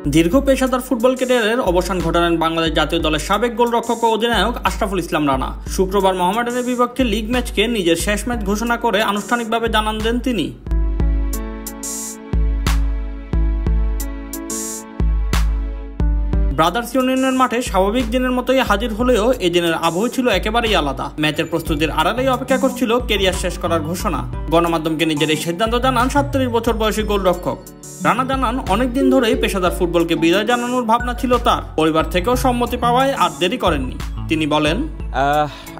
দীর্ঘ পেশাদার ফুটবল ক্যারিয়ারের অবসান ঘটালেন বাংলাদেশ জাতীয় দলের সাবেক গোলরক্ষক ও অধিনায়ক আশরাফুল ইসলাম রানা। শুক্রবার মোহামেডানের বিপক্ষে লিগ ম্যাচকে নিজের শেষ ম্যাচ ঘোষণা করে আনুষ্ঠানিকভাবে জানান দেন তিনি। ব্রাদার্স ইউনিয়নের মাঠে স্বাভাবিক দিনের মতোই হাজির হলেও এই দিনের আবহ ছিল একেবারেই আলাদা। ম্যাচের প্রস্তুতির আড়ালেই অপেক্ষা করছিল ক্যারিয়ার শেষ করার ঘোষণা। গণমাধ্যমকে নিজের এই সিদ্ধান্ত জানান 37 বছর বয়সী গোলরক্ষক। রানা জানান, অনেকদিন ধরেই পেশাদার ফুটবলকে বিদায় জানানোর ভাবনা ছিল তার। পরিবার থেকেও সম্মতি পাওয়ায় আর দেরি করেননি। তিনি বলেন,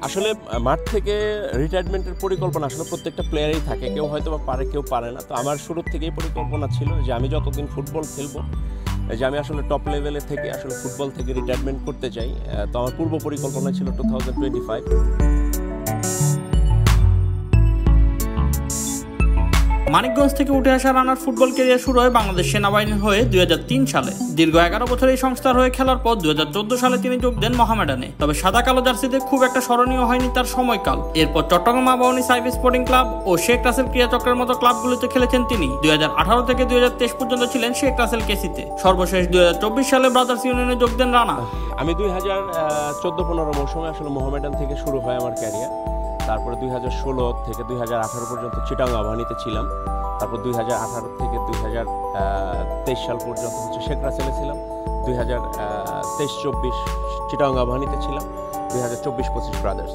আসলে মাঠ থেকে রিটায়ারমেন্টের পরিকল্পনা আসলে প্রত্যেকটা প্লেয়ারই থাকে, কেউ হয়তো পারে কেউ পারে না। তো আমার শুরু থেকেই পরিকল্পনা ছিল যে আমি যতদিন ফুটবল খেলবো, যে আমি আসলে টপ লেভেলে থেকে আসলে ফুটবল থেকে রিটায়ারমেন্ট করতে চাই। তো আমার পূর্ব পরিকল্পনা ছিল 2025। মানিকগঞ্জ থেকে উঠে আসা রানার ফুটবল ক্যারিয়ার শুরু হয় বাংলাদেশ সেনাবাহিনীর হয়ে 2003 সালে। দীর্ঘ 11 বছর এই সংস্থার হয়ে খেলার পর 2014 সালে তিনি যোগ দেন মোহামেডানে। তবে সাদা কালো জার্সিতে খুব একটা স্মরণীয় হয়নি তার সময়কাল। এরপর চট্টগ্রাম আবাহনী সাইফ স্পোর্টিং ক্লাব ও শেখ রাসেল ক্রীড়াচক্রের মতো ক্লাবগুলিতে খেলেছেন তিনি। 2018 থেকে 2023 পর্যন্ত ছিলেন শেখ রাসেল কেসিতে। সর্বশেষ 2024 সালে ব্রাদার্স ইউনিয়নে যোগ দেন রানা। আমি 2014-15 মৌসুমে আসলে মোহামেডান থেকে শুরু হয় আমার ক্যারিয়ার। তারপরে 2016 থেকে 2018 পর্যন্ত চিটাগং আবাহনীতে ছিলাম। তারপর 2018 থেকে 2023 সাল পর্যন্ত শেখ রাসেলে ছিলাম। 2023-24 চিটাগং আবাহনীতে ছিলাম। 2024-25 ব্রাদার্স।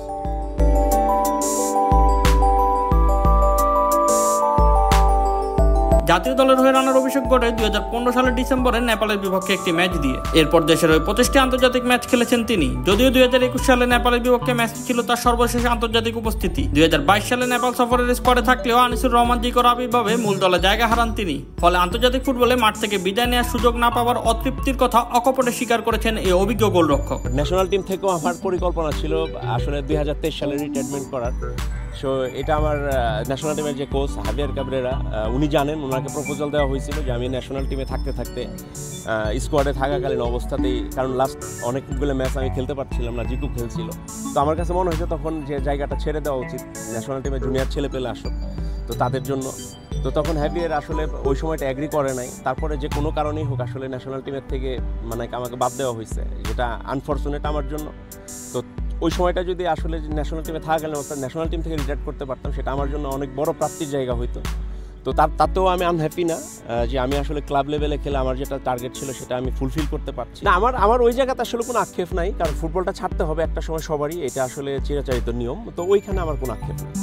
জাতীয় দলের হয়ে রানার অভিষেক ঘটে 2015 সালের ডিসেম্বরে নেপালের বিপক্ষে একটি ম্যাচ দিয়ে। এরপর দেশের হয়ে 25টি আন্তর্জাতিক ম্যাচ খেলেছেন তিনি। যদিও 2021 সালে নেপালের বিপক্ষে ম্যাচটি ছিল তার সর্বশেষ আন্তর্জাতিক উপস্থিতি। 2022 সালে নেপাল সফরের স্কোয়াডে থাকলেও আনিসুর রহমান জিকোর আবির্ভাবে মূল দলে জায়গা হারান তিনি। ফলে আন্তর্জাতিক ফুটবলে মাঠ থেকে বিদায় নেওয়ার সুযোগ না পাওয়ার অতৃপ্তির কথা অকপটে স্বীকার করেছেন এই অভিজ্ঞ গোলরক্ষক। ন্যাশনাল টিম থেকেও আমার পরিকল্পনা ছিল আসলে 2023 সালে রিটায়ারমেন্ট করার। সো এটা আমার ন্যাশনাল টিমের যে কোচ হাভিয়ার ক্যাবরেরা, উনি জানেন, ওনাকে প্রপোজাল দেওয়া হয়েছিল যে আমি ন্যাশনাল টিমে থাকতে স্কোয়াডে থাকাকালীন অবস্থাতেই, কারণ লাস্ট অনেকগুলো ম্যাচ আমি খেলতে পারছিলাম না, জিকু খেলছিল। তো আমার কাছে মনে হয়েছে তখন যে জায়গাটা ছেড়ে দেওয়া উচিত, ন্যাশনাল টিমে জুনিয়র ছেলে পেলে আসো তো তাদের জন্য। তো তখন হ্যাভিয়ার আসলে ওই সময়টা অ্যাগ্রি করে নাই। তারপরে যে কোনো কারণেই হোক আসলে ন্যাশনাল টিমের থেকে আমাকে বাদ দেওয়া হয়েছে, যেটা আনফর্চুনেট আমার জন্য। তো ওই সময়টা যদি আসলে ন্যাশনাল টিমে থাকাকালীন অবস্থা ন্যাশনাল টিম থেকে রিটায়ার করতে পারতাম, সেটা আমার জন্য অনেক বড় প্রাপ্তির জায়গা হইতো। তো তাতেও আমি আনহ্যাপি না যে আমি আসলে ক্লাব লেভেলে খেলে আমার যেটা টার্গেট ছিল সেটা আমি ফুলফিল করতে পারছি না। আমার ওই জায়গাতে আসলে কোনো আক্ষেপ নাই, কারণ ফুটবলটা ছাড়তে হবে একটা সময় সবারই, এটা আসলে চিরাচরিত নিয়ম। তো ওইখানে আমার কোনো আক্ষেপ নেই।